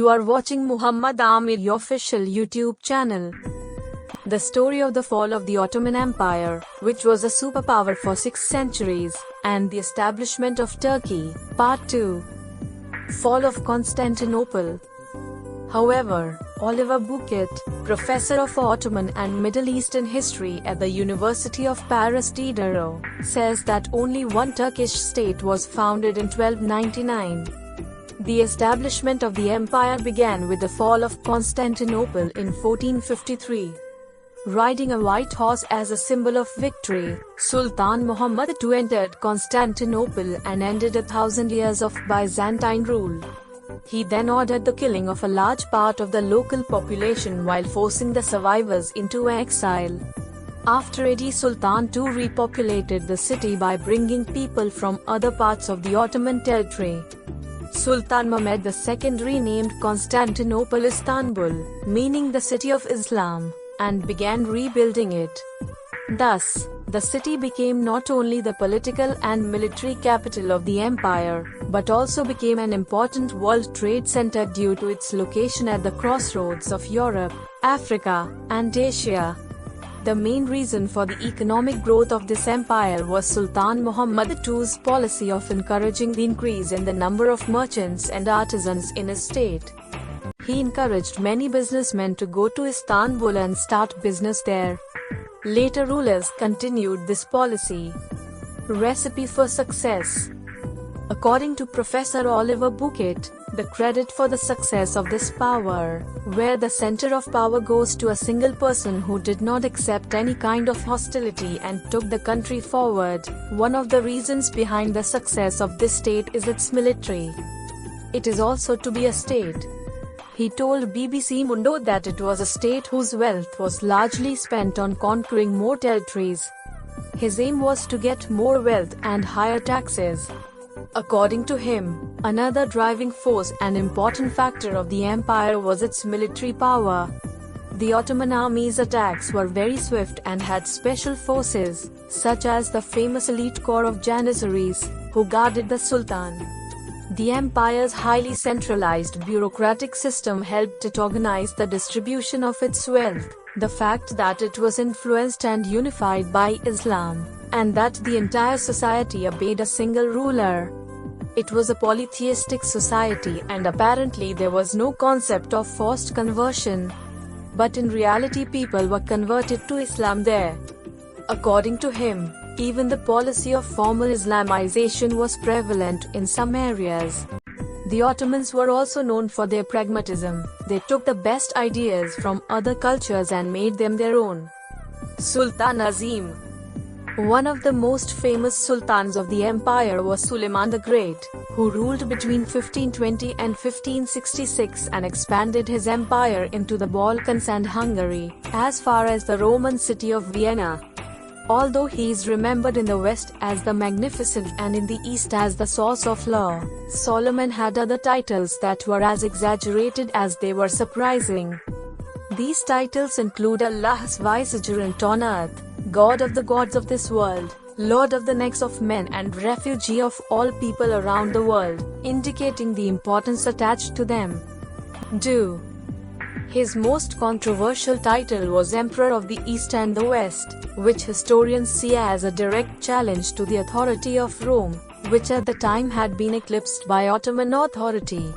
You are watching Muhammad Amir official YouTube channel. The story of the fall of the Ottoman Empire, which was a superpower for 6 centuries, and the establishment of Turkey, Part 2. Fall of Constantinople. However, Oliver Bouquet, professor of Ottoman and Middle Eastern history at the University of Paris Diderot, says that only one Turkish state was founded in 1299. The establishment of the empire began with the fall of Constantinople in 1453. Riding a white horse as a symbol of victory, Sultan Muhammad II entered Constantinople and ended 1,000 years of Byzantine rule. He then ordered the killing of a large part of the local population while forcing the survivors into exile. After it, Sultan II repopulated the city by bringing people from other parts of the Ottoman territory. Sultan Mehmed II renamed Constantinople Istanbul, meaning the city of Islam, and began rebuilding it. Thus, the city became not only the political and military capital of the empire, but also became an important world trade center due to its location at the crossroads of Europe, Africa, and Asia. The main reason for the economic growth of this empire was Sultan Muhammad II's policy of encouraging the increase in the number of merchants and artisans in his state. He encouraged many businessmen to go to Istanbul and start business there. Later rulers continued this policy. Recipe for success. According to Professor Oliver Bouquet, the credit for the success of this power, where the center of power goes to a single person who did not accept any kind of hostility and took the country forward. One of the reasons behind the success of this state is its military. It is also to be a state. He told BBC Mundo that it was a state whose wealth was largely spent on conquering more territories. His aim was to get more wealth and higher taxes. According to him, another driving force and important factor of the empire was its military power. The Ottoman army's attacks were very swift and had special forces, such as the famous elite corps of Janissaries, who guarded the Sultan. The empire's highly centralized bureaucratic system helped it organize the distribution of its wealth, the fact that it was influenced and unified by Islam, and that the entire society obeyed a single ruler. It was a polytheistic society and apparently there was no concept of forced conversion. But in reality people were converted to Islam there. According to him, even the policy of formal Islamization was prevalent in some areas. The Ottomans were also known for their pragmatism. They took the best ideas from other cultures and made them their own. Sultan Azim. One of the most famous sultans of the empire was Suleiman the Great, who ruled between 1520 and 1566 and expanded his empire into the Balkans and Hungary, as far as the Roman city of Vienna. Although he is remembered in the West as the Magnificent and in the East as the Source of Law, Solomon had other titles that were as exaggerated as they were surprising. These titles include Allah's vicegerent on earth, God of the gods of this world, Lord of the necks of men and refugee of all people around the world, indicating the importance attached to them. His most controversial title was Emperor of the East and the West, which historians see as a direct challenge to the authority of Rome, which at the time had been eclipsed by Ottoman authority.